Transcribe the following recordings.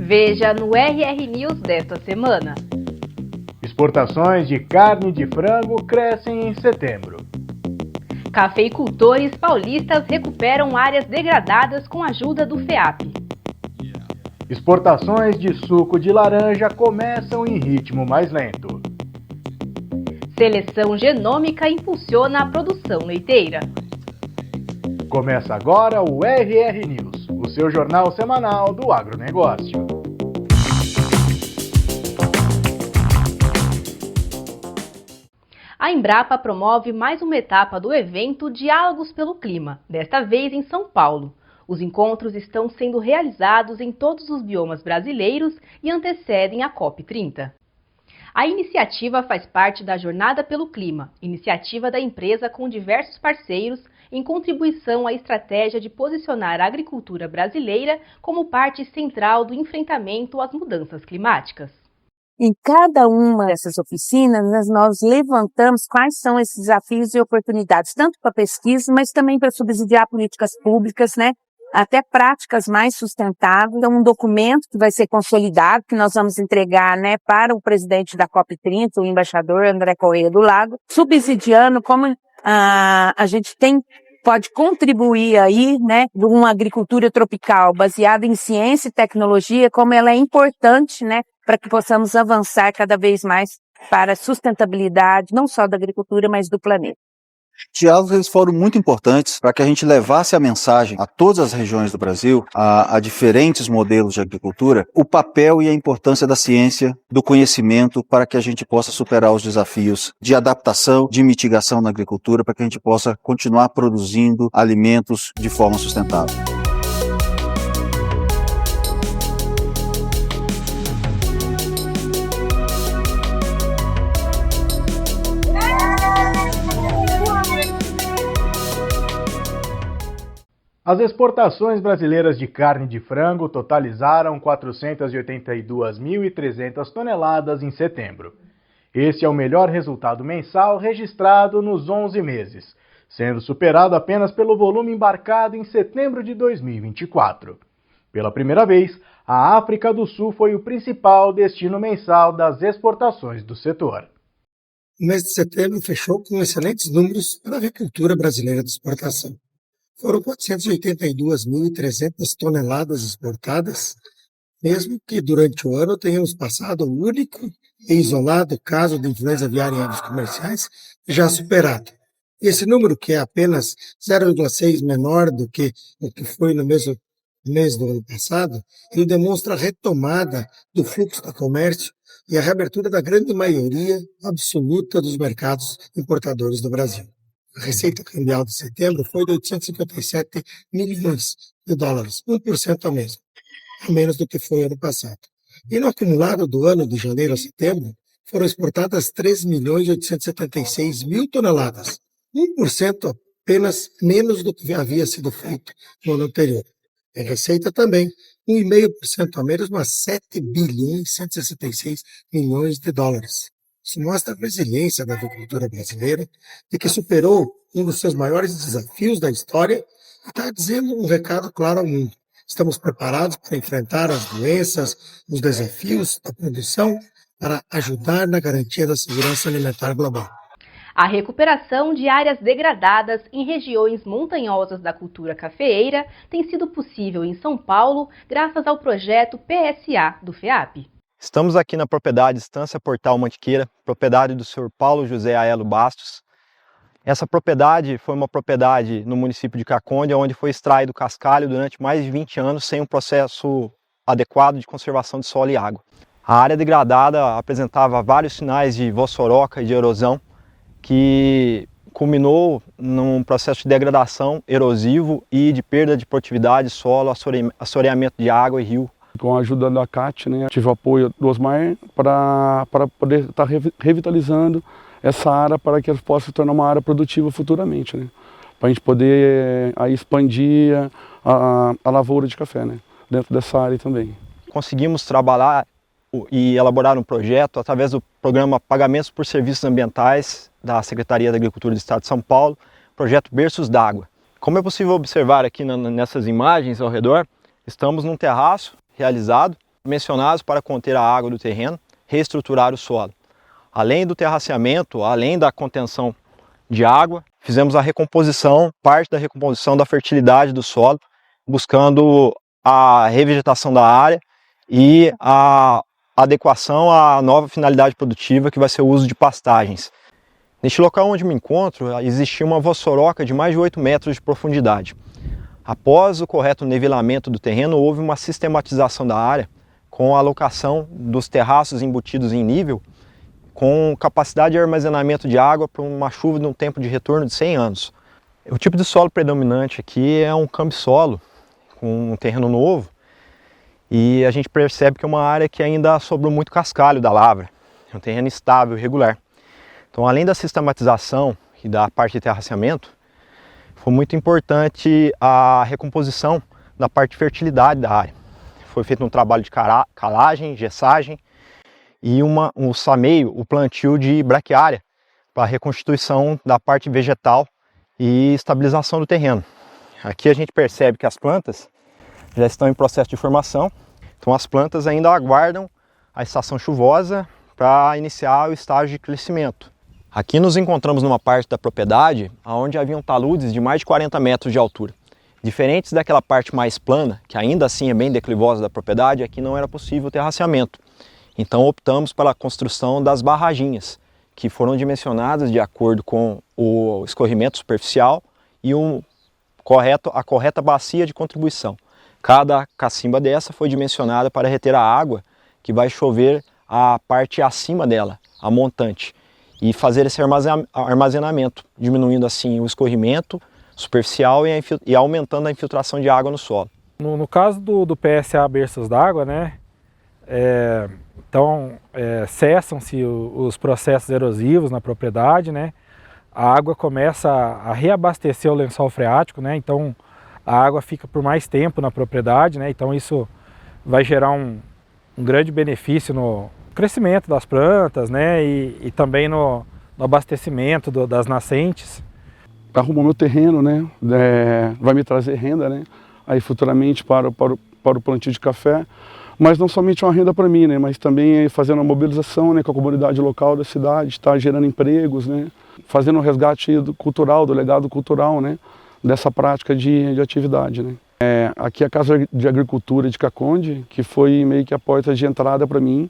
Veja no RR News desta semana. Exportações de carne de frango crescem em setembro. Cafeicultores paulistas recuperam áreas degradadas com a ajuda do FEAP. Exportações de suco de laranja começam em ritmo mais lento. Seleção genômica impulsiona a produção leiteira. Começa agora o RR News, o seu jornal semanal do agronegócio. A Embrapa promove mais uma etapa do evento Diálogos pelo Clima, desta vez em São Paulo. Os encontros estão sendo realizados em todos os biomas brasileiros e antecedem a COP30. A iniciativa faz parte da Jornada pelo Clima, iniciativa da empresa com diversos parceiros em contribuição à estratégia de posicionar a agricultura brasileira como parte central do enfrentamento às mudanças climáticas. Em cada uma dessas oficinas, nós levantamos quais são esses desafios e oportunidades, tanto para pesquisa, mas também para subsidiar políticas públicas, até práticas mais sustentáveis. Então, um documento que vai ser consolidado, que nós vamos entregar, para o presidente da COP30, o embaixador André Correia do Lago, subsidiando como a gente pode contribuir aí, uma agricultura tropical baseada em ciência e tecnologia, como ela é importante, para que possamos avançar cada vez mais para a sustentabilidade, não só da agricultura, mas do planeta. Diálogos eles foram muito importantes para que a gente levasse a mensagem a todas as regiões do Brasil, a diferentes modelos de agricultura, o papel e a importância da ciência, do conhecimento, para que a gente possa superar os desafios de adaptação, de mitigação na agricultura, para que a gente possa continuar produzindo alimentos de forma sustentável. As exportações brasileiras de carne de frango totalizaram 482.300 toneladas em setembro. Este é o melhor resultado mensal registrado nos 11 meses, sendo superado apenas pelo volume embarcado em setembro de 2024. Pela primeira vez, a África do Sul foi o principal destino mensal das exportações do setor. O mês de setembro fechou com excelentes números para a agricultura brasileira de exportação. Foram 482.300 toneladas exportadas, mesmo que durante o ano tenhamos passado o único e isolado caso de influenza aviária em aves comerciais já superado. Esse número, que é apenas 0,6 menor do que o que foi no mesmo mês do ano passado, ele demonstra a retomada do fluxo do comércio e a reabertura da grande maioria absoluta dos mercados importadores do Brasil. A receita cambial de setembro foi de 857 milhões de dólares, 1% a menos do que foi ano passado. E no acumulado do ano de janeiro a setembro, foram exportadas 3.876.000 toneladas, 1% apenas menos do que havia sido feito no ano anterior. A receita também, 1,5% a menos, mas 7 bilhões 166 milhões de dólares. Isso mostra a resiliência da agricultura brasileira, de que superou um dos seus maiores desafios da história e está dizendo um recado claro ao mundo. Estamos preparados para enfrentar as doenças, os desafios da produção, para ajudar na garantia da segurança alimentar global. A recuperação de áreas degradadas em regiões montanhosas da cultura cafeeira tem sido possível em São Paulo graças ao projeto PSA do FEAP. Estamos aqui na propriedade Estância Portal Mantiqueira, propriedade do Sr. Paulo José Aelo Bastos. Essa propriedade foi uma propriedade no município de Caconde, onde foi extraído cascalho durante mais de 20 anos sem um processo adequado de conservação de solo e água. A área degradada apresentava vários sinais de vossoroca e de erosão, que culminou num processo de degradação erosivo e de perda de produtividade, solo, assoreamento de água e rio. Com a ajuda da CAT, tive o apoio do Osmar para poder estar revitalizando essa área para que ela possa se tornar uma área produtiva futuramente, para a gente poder aí expandir a lavoura de café, dentro dessa área também. Conseguimos trabalhar e elaborar um projeto através do programa Pagamentos por Serviços Ambientais da Secretaria da Agricultura do Estado de São Paulo, projeto Berços d'Água. Como é possível observar aqui nessas imagens ao redor, estamos num terraço realizado dimensionados para conter a água do terreno, reestruturar o solo. Além do terraceamento, além da contenção de água, fizemos a recomposição, parte da recomposição da fertilidade do solo, buscando a revegetação da área e a adequação à nova finalidade produtiva, que vai ser o uso de pastagens. Neste local onde me encontro, existia uma vossoroca de mais de 8 metros de profundidade. Após o correto nivelamento do terreno, houve uma sistematização da área com a alocação dos terraços embutidos em nível, com capacidade de armazenamento de água para uma chuva de um tempo de retorno de 100 anos. O tipo de solo predominante aqui é um cambisolo, com um terreno novo, e a gente percebe que é uma área que ainda sobrou muito cascalho da lavra. É um terreno estável e regular. Então, além da sistematização e da parte de terraceamento, foi muito importante a recomposição da parte de fertilidade da área. Foi feito um trabalho de calagem, gessagem e um sameio, o plantio de braquiária para a reconstituição da parte vegetal e estabilização do terreno. Aqui a gente percebe que as plantas já estão em processo de formação, então as plantas ainda aguardam a estação chuvosa para iniciar o estágio de crescimento. Aqui nos encontramos numa parte da propriedade onde haviam taludes de mais de 40 metros de altura. Diferentes daquela parte mais plana, que ainda assim é bem declivosa da propriedade, aqui não era possível terraceamento. Então optamos pela construção das barraginhas, que foram dimensionadas de acordo com o escorrimento superficial e a correta bacia de contribuição. Cada cacimba dessa foi dimensionada para reter a água que vai chover a parte acima dela, a montante, e fazer esse armazenamento, diminuindo assim o escorrimento superficial e aumentando a infiltração de água no solo. No caso do PSA Berças d'Água, né, cessam-se os processos erosivos na propriedade, né, a água começa a reabastecer o lençol freático, né, então a água fica por mais tempo na propriedade, né, então isso vai gerar um grande benefício no crescimento das plantas, né, e também no abastecimento das nascentes. Arrumou meu terreno, né, vai me trazer renda, né, aí futuramente para o plantio de café, mas não somente uma renda para mim, né, mas também fazendo uma mobilização, né, com a comunidade local da cidade, está gerando empregos, né, fazendo um resgate cultural, do legado cultural, né, dessa prática de atividade, né. Aqui é a Casa de Agricultura de Caconde, que foi meio que a porta de entrada para mim,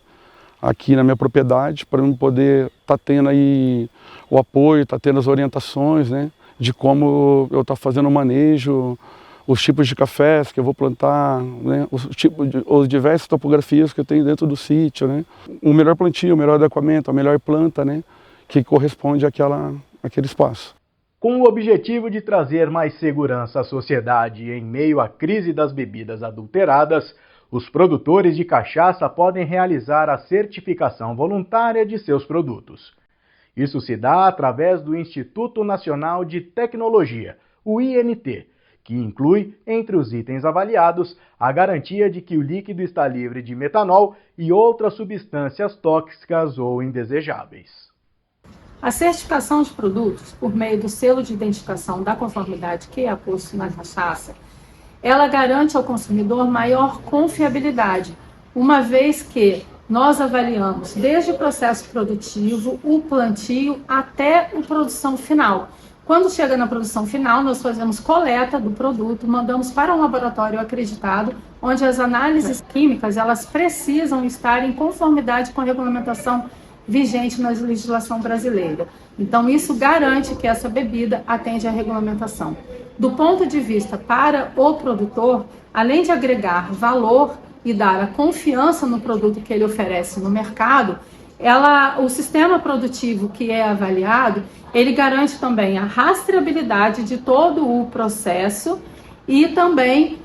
aqui na minha propriedade, para eu poder estar tendo aí o apoio, estar tendo as orientações, né, de como eu estou fazendo o manejo, os tipos de cafés que eu vou plantar, né, os diversas topografias que eu tenho dentro do sítio, né, o melhor plantio, o melhor adequamento, a melhor planta, né, que corresponde àquele espaço. Com o objetivo de trazer mais segurança à sociedade em meio à crise das bebidas adulteradas, os produtores de cachaça podem realizar a certificação voluntária de seus produtos. Isso se dá através do Instituto Nacional de Tecnologia, o INT, que inclui, entre os itens avaliados, a garantia de que o líquido está livre de metanol e outras substâncias tóxicas ou indesejáveis. A certificação de produtos, por meio do selo de identificação da conformidade que é posto na cachaça, ela garante ao consumidor maior confiabilidade, uma vez que nós avaliamos desde o processo produtivo, o plantio, até a produção final. Quando chega na produção final, nós fazemos coleta do produto, mandamos para um laboratório acreditado, onde as análises químicas elas precisam estar em conformidade com a regulamentação vigente na legislação brasileira. Então, isso garante que essa bebida atende à regulamentação. Do ponto de vista para o produtor, além de agregar valor e dar a confiança no produto que ele oferece no mercado, o sistema produtivo que é avaliado, ele garante também a rastreabilidade de todo o processo e também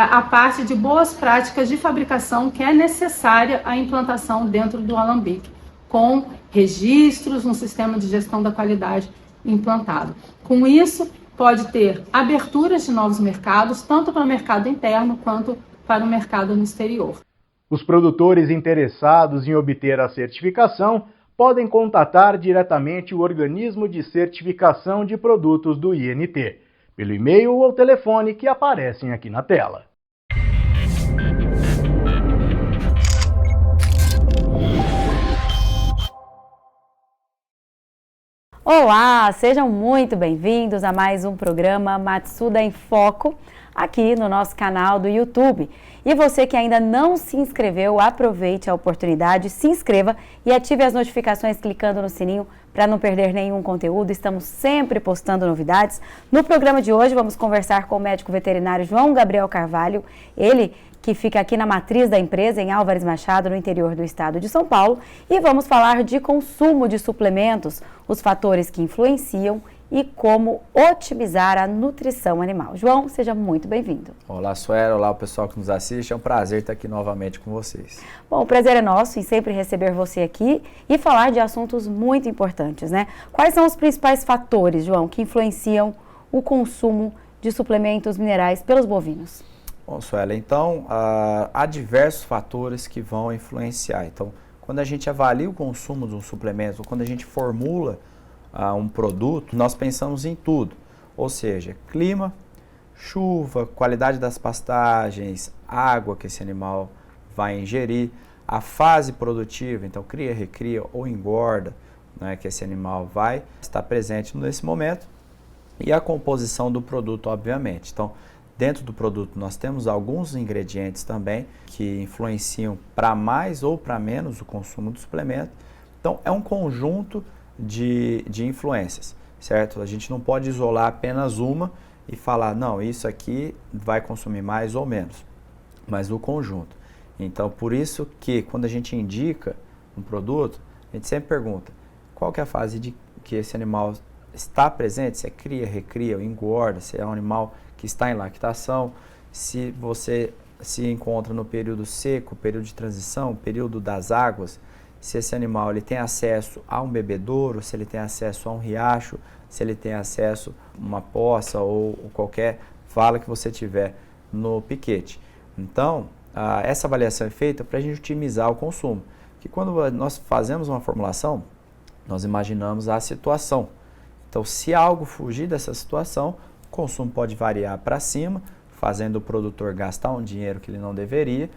a parte de boas práticas de fabricação que é necessária à implantação dentro do alambique, com registros no sistema de gestão da qualidade implantado. Com isso, pode ter aberturas de novos mercados, tanto para o mercado interno quanto para o mercado no exterior. Os produtores interessados em obter a certificação podem contatar diretamente o organismo de certificação de produtos do INT, pelo e-mail ou telefone que aparecem aqui na tela. Olá, sejam muito bem-vindos a mais um programa Matsuda em Foco, aqui no nosso canal do YouTube. E você que ainda não se inscreveu, aproveite a oportunidade, se inscreva e ative as notificações clicando no sininho para não perder nenhum conteúdo. Estamos sempre postando novidades. No programa de hoje vamos conversar com o médico veterinário João Gabriel Carvalho, ele que fica aqui na matriz da empresa, em Álvares Machado, no interior do estado de São Paulo. E vamos falar de consumo de suplementos, os fatores que influenciam e como otimizar a nutrição animal. João, seja muito bem-vindo. Olá, Sueli, olá o pessoal que nos assiste, é um prazer estar aqui novamente com vocês. Bom, o prazer é nosso em sempre receber você aqui e falar de assuntos muito importantes, né? Quais são os principais fatores, João, que influenciam o consumo de suplementos minerais pelos bovinos? Bom, Sueli, então, há diversos fatores que vão influenciar. Então, quando a gente avalia o consumo de um suplemento, ou quando a gente formula um produto, nós pensamos em tudo. Ou seja, clima, chuva, qualidade das pastagens, água que esse animal vai ingerir, a fase produtiva, então cria, recria ou engorda, né, que esse animal vai estar presente nesse momento, e a composição do produto, obviamente. Então, dentro do produto nós temos alguns ingredientes também que influenciam para mais ou para menos o consumo do suplemento. Então é um conjunto de influências, certo? A gente não pode isolar apenas uma e falar, não, isso aqui vai consumir mais ou menos, mas o conjunto. Então por isso que quando a gente indica um produto, a gente sempre pergunta qual que é a fase de que esse animal está presente, se é cria, recria ou engorda, se é um animal que está em lactação, se você se encontra no período seco, período de transição, período das águas, se esse animal ele tem acesso a um bebedouro, se ele tem acesso a um riacho, se ele tem acesso a uma poça ou qualquer vala que você tiver no piquete. Então, essa avaliação é feita para a gente otimizar o consumo. Que quando nós fazemos uma formulação, nós imaginamos a situação. Então, se algo fugir dessa situação, o consumo pode variar para cima, fazendo o produtor gastar um dinheiro que ele não deveria,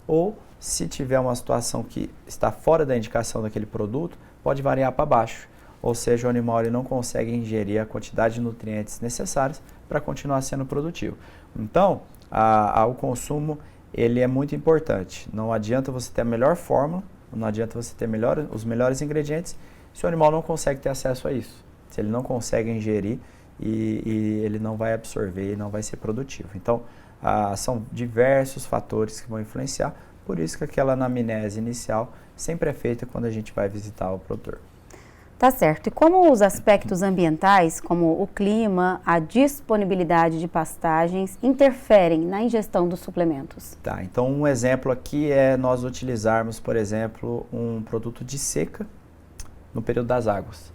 ou se tiver uma situação que está fora da indicação daquele produto, pode variar para baixo. Ou seja, o animal ele não consegue ingerir a quantidade de nutrientes necessários para continuar sendo produtivo. Então, o consumo ele é muito importante. Não adianta você ter a melhor fórmula, não adianta você ter os melhores ingredientes, se o animal não consegue ter acesso a isso. Se ele não consegue ingerir e ele não vai absorver e não vai ser produtivo. Então, são diversos fatores que vão influenciar, por isso que aquela anamnese inicial sempre é feita quando a gente vai visitar o produtor. Tá certo. E como os aspectos ambientais, como o clima, a disponibilidade de pastagens, interferem na ingestão dos suplementos? Tá, então um exemplo aqui é nós utilizarmos, por exemplo, um produto de seca no período das águas.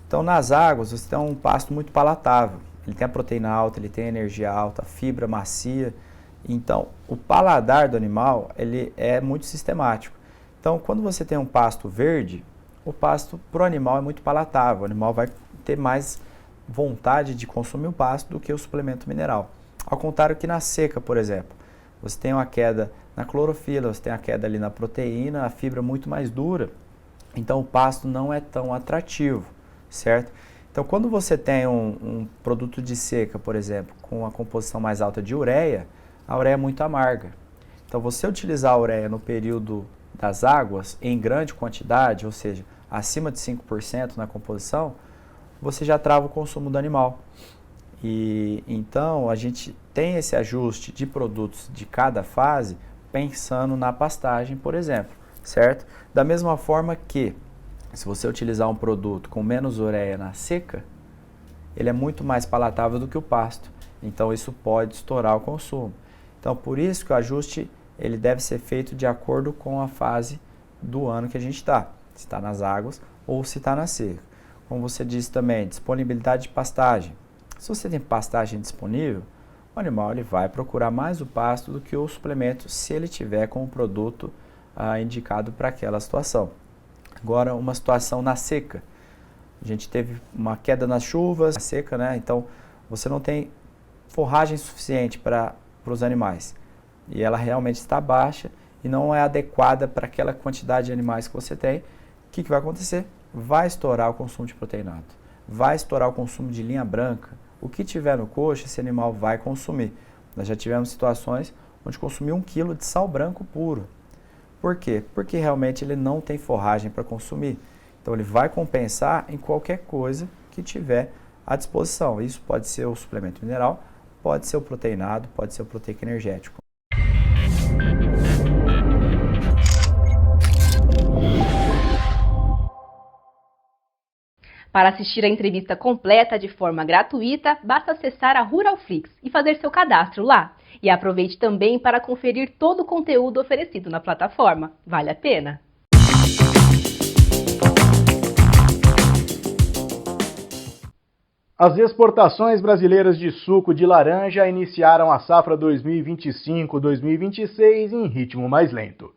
Então, nas águas, você tem um pasto muito palatável. Ele tem a proteína alta, ele tem a energia alta, a fibra macia. Então, o paladar do animal, ele é muito sistemático. Então, quando você tem um pasto verde, o pasto para o animal é muito palatável. O animal vai ter mais vontade de consumir o pasto do que o suplemento mineral. Ao contrário que na seca, por exemplo, você tem uma queda na clorofila, você tem a queda ali na proteína, a fibra muito mais dura. Então, o pasto não é tão atrativo. Certo? Então, quando você tem um produto de seca, por exemplo, com a composição mais alta de ureia, a ureia é muito amarga. Então, você utilizar a ureia no período das águas em grande quantidade, ou seja, acima de 5% na composição, você já trava o consumo do animal. E então, a gente tem esse ajuste de produtos de cada fase pensando na pastagem, por exemplo, certo? Da mesma forma que se você utilizar um produto com menos ureia na seca, ele é muito mais palatável do que o pasto. Então isso pode estourar o consumo. Então por isso que o ajuste ele deve ser feito de acordo com a fase do ano que a gente está. Se está nas águas ou se está na seca. Como você disse também, disponibilidade de pastagem. Se você tem pastagem disponível, o animal ele vai procurar mais o pasto do que o suplemento se ele tiver com o produto indicado para aquela situação. Agora, uma situação na seca. A gente teve uma queda nas chuvas, na seca, né? Então, você não tem forragem suficiente para os animais. E ela realmente está baixa e não é adequada para aquela quantidade de animais que você tem. O que vai acontecer? Vai estourar o consumo de proteinato. vai estourar o consumo de linha branca. O que tiver no coxo, esse animal vai consumir. Nós já tivemos situações onde consumiu 1 quilo de sal branco puro. Por quê? Porque realmente ele não tem forragem para consumir. Então ele vai compensar em qualquer coisa que tiver à disposição. Isso pode ser o suplemento mineral, pode ser o proteinado, pode ser o proteico energético. Para assistir a entrevista completa de forma gratuita, basta acessar a Ruralflix e fazer seu cadastro lá. E aproveite também para conferir todo o conteúdo oferecido na plataforma. Vale a pena! As exportações brasileiras de suco de laranja iniciaram a safra 2025-2026 em ritmo mais lento.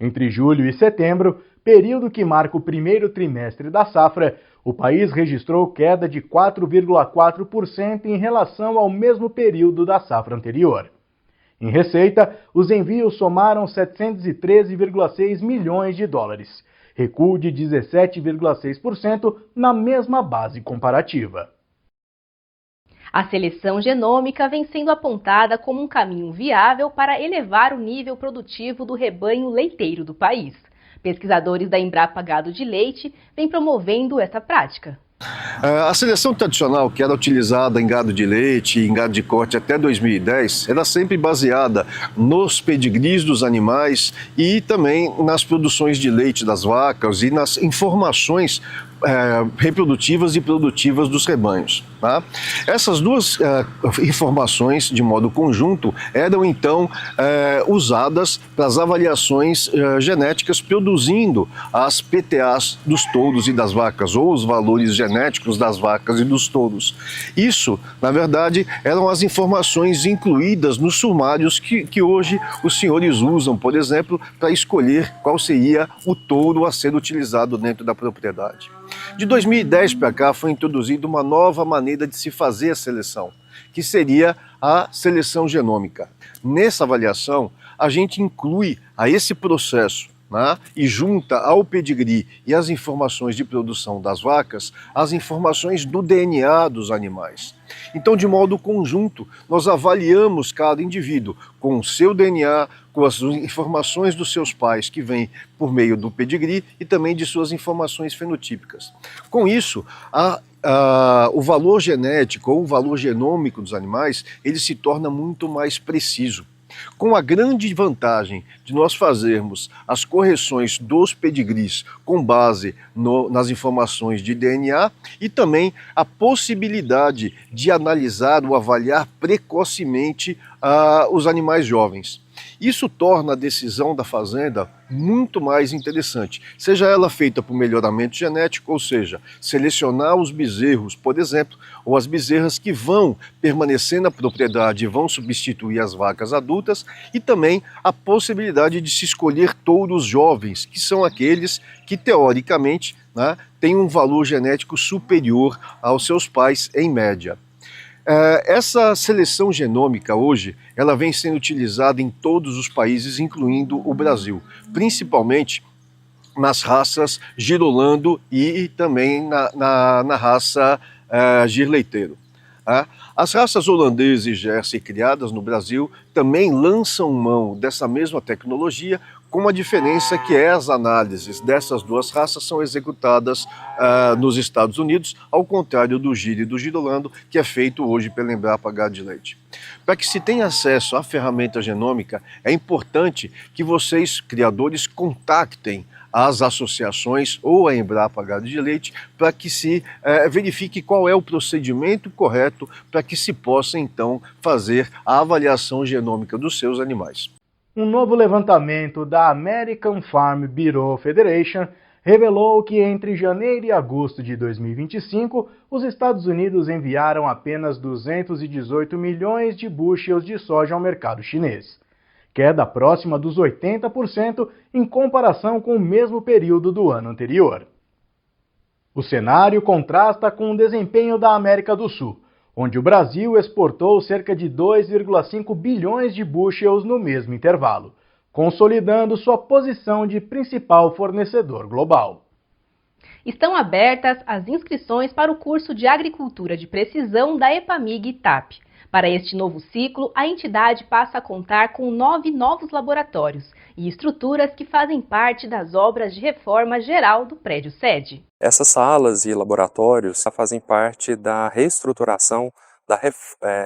Entre julho e setembro, período que marca o primeiro trimestre da safra, o país registrou queda de 4,4% em relação ao mesmo período da safra anterior. Em receita, os envios somaram 713,6 milhões de dólares, recuo de 17,6% na mesma base comparativa. A seleção genômica vem sendo apontada como um caminho viável para elevar o nível produtivo do rebanho leiteiro do país. Pesquisadores da Embrapa Gado de Leite vêm promovendo essa prática. A seleção tradicional, que era utilizada em gado de leite e em gado de corte até 2010, era sempre baseada nos pedigrees dos animais e também nas produções de leite das vacas e nas informações reprodutivas e produtivas dos rebanhos. Tá? Essas duas informações, de modo conjunto, eram então usadas para as avaliações genéticas, produzindo as PTAs dos touros e das vacas, ou os valores genéticos das vacas e dos touros. Isso, na verdade, eram as informações incluídas nos sumários que hoje os senhores usam, por exemplo, para escolher qual seria o touro a ser utilizado dentro da propriedade. De 2010 para cá foi introduzida uma nova maneira de se fazer a seleção, que seria a seleção genômica. Nessa avaliação, a gente inclui a esse processo, né, e junta ao pedigree e as informações de produção das vacas, as informações do DNA dos animais. Então, de modo conjunto, nós avaliamos cada indivíduo com o seu DNA, com as informações dos seus pais, que vêm por meio do pedigree, e também de suas informações fenotípicas. Com isso, o valor genético ou o valor genômico dos animais, ele se torna muito mais preciso. Com a grande vantagem de nós fazermos as correções dos pedigrees com base nas informações de DNA e também a possibilidade de analisar ou avaliar precocemente os animais jovens. Isso torna a decisão da fazenda muito mais interessante, seja ela feita por melhoramento genético, ou seja, selecionar os bezerros, por exemplo, ou as bezerras que vão permanecer na propriedade e vão substituir as vacas adultas, e também a possibilidade de se escolher touros jovens, que são aqueles que, teoricamente, né, têm um valor genético superior aos seus pais em média. Essa seleção genômica hoje, ela vem sendo utilizada em todos os países, incluindo o Brasil, principalmente nas raças Girolando e também na raça Gir Leiteiro. As raças holandesa e Jersey criadas no Brasil também lançam mão dessa mesma tecnologia, com a diferença que as análises dessas duas raças são executadas nos Estados Unidos, ao contrário do Gir e do Girolando, que é feito hoje pela Embrapa Gado de Leite. Para que se tenha acesso à ferramenta genômica, é importante que vocês, criadores, contactem as associações ou a Embrapa Gado de Leite para que se verifique qual é o procedimento correto para que se possa então fazer a avaliação genômica dos seus animais. Um novo levantamento da American Farm Bureau Federation revelou que entre janeiro e agosto de 2025, os Estados Unidos enviaram apenas 218 milhões de bushels de soja ao mercado chinês, queda próxima dos 80% em comparação com o mesmo período do ano anterior. O cenário contrasta com o desempenho da América do Sul, onde o Brasil exportou cerca de 2,5 bilhões de bushels no mesmo intervalo, consolidando sua posição de principal fornecedor global. Estão abertas as inscrições para o curso de Agricultura de Precisão da EPAMIG-ITAP. Para este novo ciclo, a entidade passa a contar com 9 novos laboratórios e estruturas que fazem parte das obras de reforma geral do prédio sede. Essas salas e laboratórios fazem parte da reestruturação da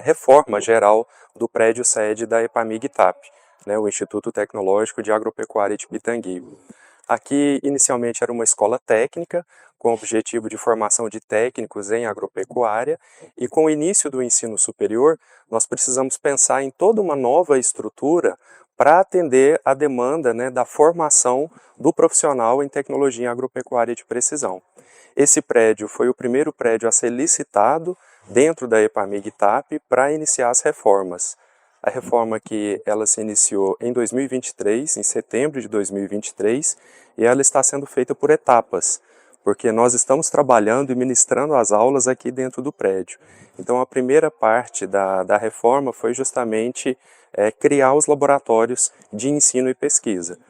reforma geral do prédio sede da EPAMIG-ITAP, o Instituto Tecnológico de Agropecuária de Pitangui. Aqui, inicialmente, era uma escola técnica, com o objetivo de formação de técnicos em agropecuária, e com o início do ensino superior, nós precisamos pensar em toda uma nova estrutura para atender a demanda da formação do profissional em tecnologia em agropecuária de precisão. Esse prédio foi o primeiro prédio a ser licitado dentro da EPAMIG-ITAP para iniciar as reformas. A reforma que ela se iniciou em 2023, em setembro de 2023, e ela está sendo feita por etapas, porque nós estamos trabalhando e ministrando as aulas aqui dentro do prédio. Então a primeira parte da reforma foi justamente criar os laboratórios de ensino e pesquisa.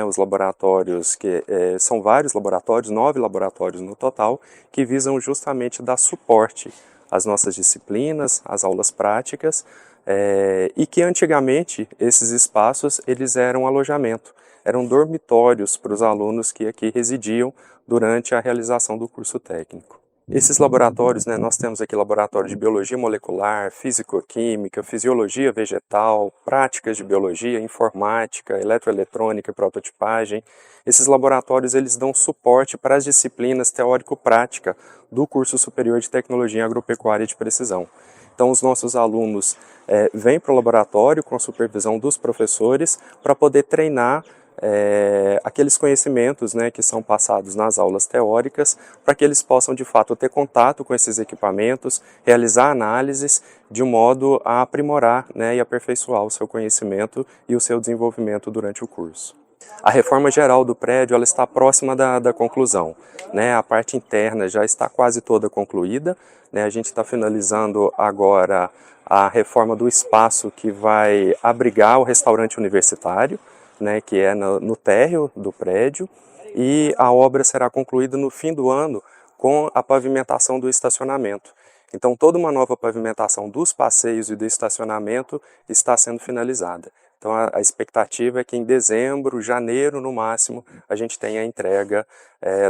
Os laboratórios, que são vários laboratórios, 9 laboratórios no total, que visam justamente dar suporte às nossas disciplinas, às aulas práticas, e que antigamente esses espaços eles eram alojamento, eram dormitórios para os alunos que aqui residiam durante a realização do curso técnico. Esses laboratórios, nós temos aqui laboratório de biologia molecular, físico-química, fisiologia vegetal, práticas de biologia, informática, eletroeletrônica e prototipagem. Esses laboratórios eles dão suporte para as disciplinas teórico-prática do curso superior de tecnologia em agropecuária de precisão. Então os nossos alunos vêm para o laboratório com a supervisão dos professores para poder treinar aqueles conhecimentos que são passados nas aulas teóricas, para que eles possam de fato ter contato com esses equipamentos, realizar análises de modo a aprimorar e aperfeiçoar o seu conhecimento e o seu desenvolvimento durante o curso. A reforma geral do prédio ela está próxima da conclusão. A parte interna já está quase toda concluída. A gente está finalizando agora a reforma do espaço que vai abrigar o restaurante universitário, que é no térreo do prédio, e a obra será concluída no fim do ano com a pavimentação do estacionamento. Então toda uma nova pavimentação dos passeios e do estacionamento está sendo finalizada. Então a expectativa é que em dezembro, janeiro no máximo, a gente tenha a entrega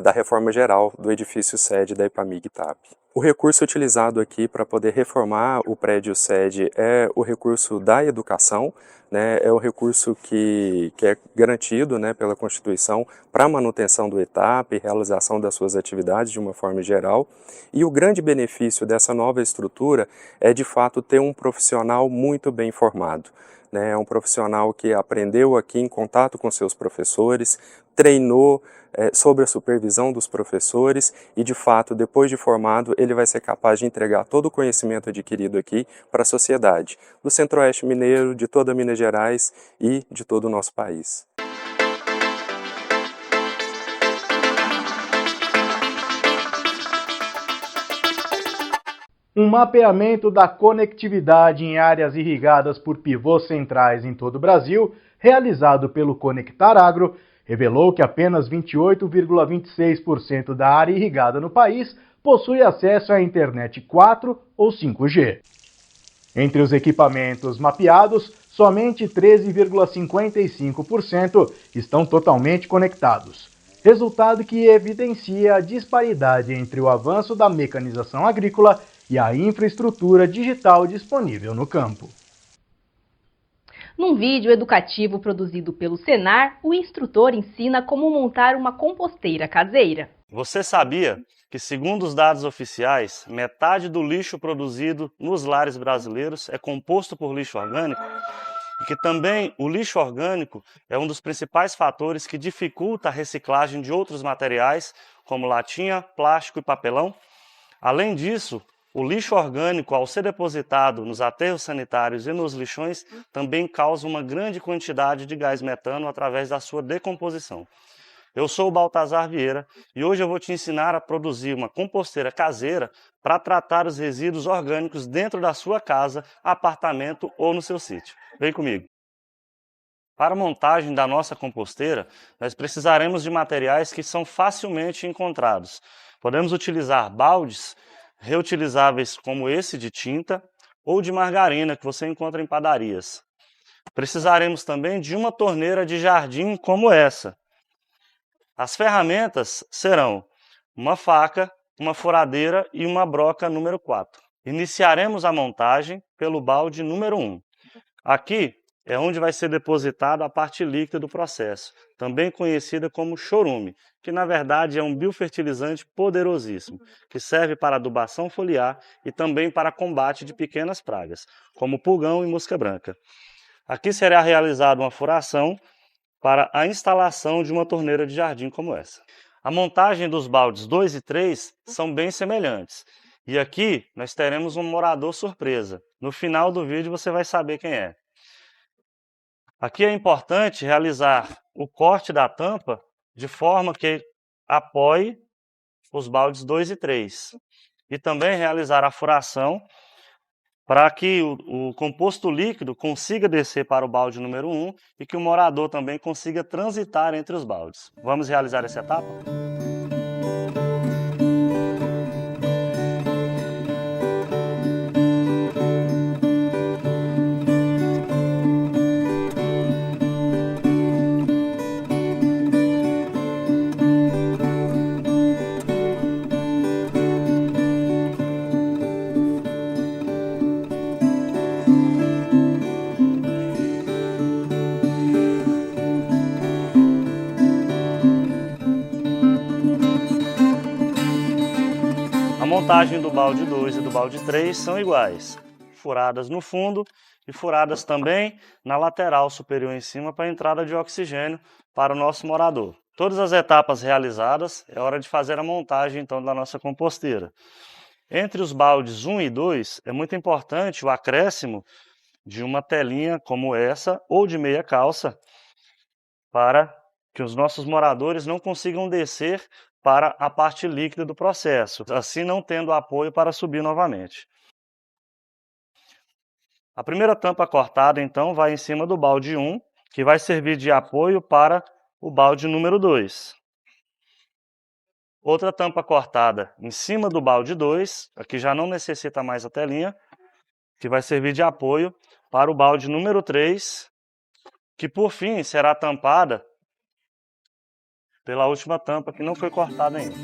da reforma geral do edifício sede da EPAMIG-ITAP. O recurso utilizado aqui para poder reformar o prédio sede é o recurso da educação, é o recurso que é garantido pela Constituição para a manutenção do ETAP e realização das suas atividades de uma forma geral. E o grande benefício dessa nova estrutura é de fato ter um profissional muito bem formado. É um profissional que aprendeu aqui em contato com seus professores, treinou sob a supervisão dos professores e, de fato, depois de formado, ele vai ser capaz de entregar todo o conhecimento adquirido aqui para a sociedade do Centro-Oeste Mineiro, de toda Minas Gerais e de todo o nosso país. Um mapeamento da conectividade em áreas irrigadas por pivôs centrais em todo o Brasil, realizado pelo Conectar Agro, revelou que apenas 28,26% da área irrigada no país possui acesso à internet 4 ou 5G. Entre os equipamentos mapeados, somente 13,55% estão totalmente conectados, resultado que evidencia a disparidade entre o avanço da mecanização agrícola e a infraestrutura digital disponível no campo. Num vídeo educativo produzido pelo Senar, o instrutor ensina como montar uma composteira caseira. Você sabia que, segundo os dados oficiais, metade do lixo produzido nos lares brasileiros é composto por lixo orgânico? E que também o lixo orgânico é um dos principais fatores que dificulta a reciclagem de outros materiais, como latinha, plástico e papelão? Além disso, o lixo orgânico, ao ser depositado nos aterros sanitários e nos lixões, também causa uma grande quantidade de gás metano através da sua decomposição. Eu sou o Baltazar Vieira e hoje eu vou te ensinar a produzir uma composteira caseira para tratar os resíduos orgânicos dentro da sua casa, apartamento ou no seu sítio. Vem comigo! Para a montagem da nossa composteira, nós precisaremos de materiais que são facilmente encontrados. Podemos utilizar baldes reutilizáveis como esse de tinta ou de margarina que você encontra em padarias. Precisaremos também de uma torneira de jardim como essa. As ferramentas serão uma faca, uma furadeira e uma broca número 4. Iniciaremos a montagem pelo balde número 1. Aqui é onde vai ser depositada a parte líquida do processo, também conhecida como chorume, que na verdade é um biofertilizante poderosíssimo, que serve para adubação foliar e também para combate de pequenas pragas, como pulgão e mosca branca. Aqui será realizada uma furação para a instalação de uma torneira de jardim como essa. A montagem dos baldes 2 e 3 são bem semelhantes. E aqui nós teremos um morador surpresa. No final do vídeo você vai saber quem é. Aqui é importante realizar o corte da tampa de forma que apoie os baldes 2 e 3. E também realizar a furação para que o composto líquido consiga descer para o balde número 1 e que o morador também consiga transitar entre os baldes. Vamos realizar essa etapa? A montagem do balde 2 e do balde 3 são iguais, furadas no fundo e furadas também na lateral superior em cima para a entrada de oxigênio para o nosso morador. Todas as etapas realizadas, é hora de fazer a montagem então da nossa composteira. Entre os baldes 1 e 2 é muito importante o acréscimo de uma telinha como essa ou de meia calça para que os nossos moradores não consigam descer para a parte líquida do processo, assim não tendo apoio para subir novamente. A primeira tampa cortada, então, vai em cima do balde 1, que vai servir de apoio para o balde número 2. Outra tampa cortada em cima do balde 2, aqui já não necessita mais a telinha, que vai servir de apoio para o balde número 3, que por fim será tampada pela última tampa que não foi cortada ainda.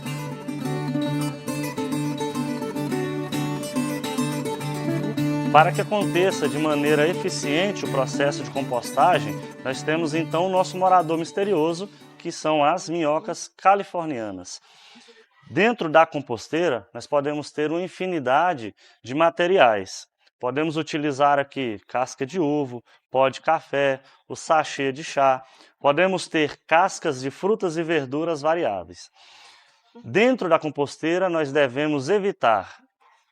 Para que aconteça de maneira eficiente o processo de compostagem, nós temos então o nosso morador misterioso, que são as minhocas californianas. Dentro da composteira, nós podemos ter uma infinidade de materiais. Podemos utilizar aqui casca de ovo, pó de café, o sachê de chá. Podemos ter cascas de frutas e verduras variáveis. Dentro da composteira, nós devemos evitar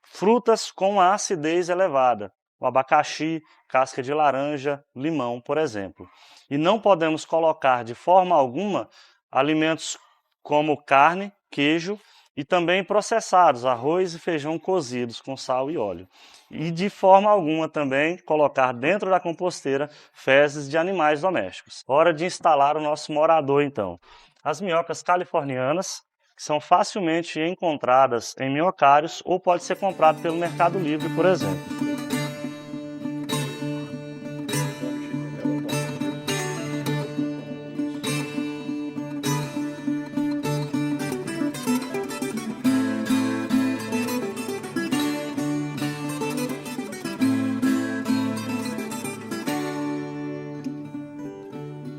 frutas com a acidez elevada, o abacaxi, casca de laranja, limão, por exemplo. E não podemos colocar de forma alguma alimentos como carne, queijo e também processados, arroz e feijão cozidos com sal e óleo. E de forma alguma também colocar dentro da composteira fezes de animais domésticos. Hora de instalar o nosso morador então. As minhocas californianas, que são facilmente encontradas em minhocários ou pode ser comprado pelo Mercado Livre, por exemplo.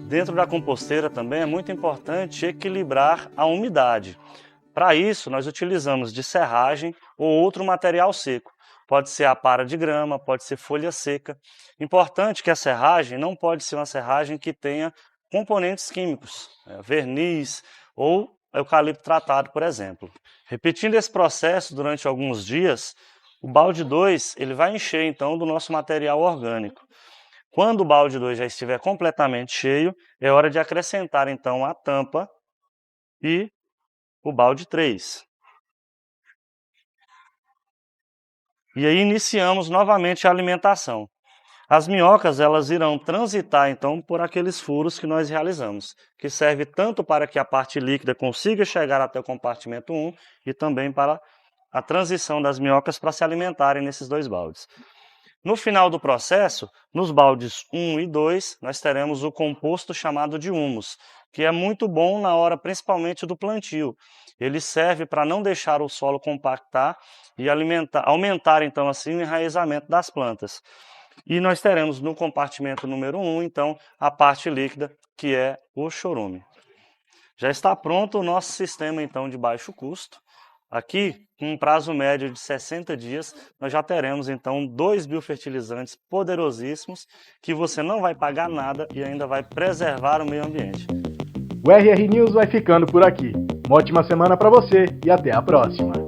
Dentro da composteira também é muito importante equilibrar a umidade. Para isso, nós utilizamos de serragem ou outro material seco. Pode ser a para de grama, pode ser folha seca. Importante que a serragem não pode ser uma serragem que tenha componentes químicos, verniz ou eucalipto tratado, por exemplo. Repetindo esse processo durante alguns dias, o balde 2 ele vai encher então do nosso material orgânico. Quando o balde 2 já estiver completamente cheio, é hora de acrescentar então a tampa e o balde 3. E aí iniciamos novamente a alimentação. As minhocas, elas irão transitar então por aqueles furos que nós realizamos, que serve tanto para que a parte líquida consiga chegar até o compartimento 1 e também para a transição das minhocas para se alimentarem nesses dois baldes. No final do processo, nos baldes 1 e 2, nós teremos o composto chamado de humus, que é muito bom na hora principalmente do plantio. Ele serve para não deixar o solo compactar e aumentar então assim o enraizamento das plantas. E nós teremos no compartimento número 1, então, a parte líquida, que é o chorume. Já está pronto o nosso sistema então de baixo custo. Aqui, com um prazo médio de 60 dias, nós já teremos então 2 biofertilizantes poderosíssimos que você não vai pagar nada e ainda vai preservar o meio ambiente. O RR News vai ficando por aqui. Uma ótima semana para você e até a próxima.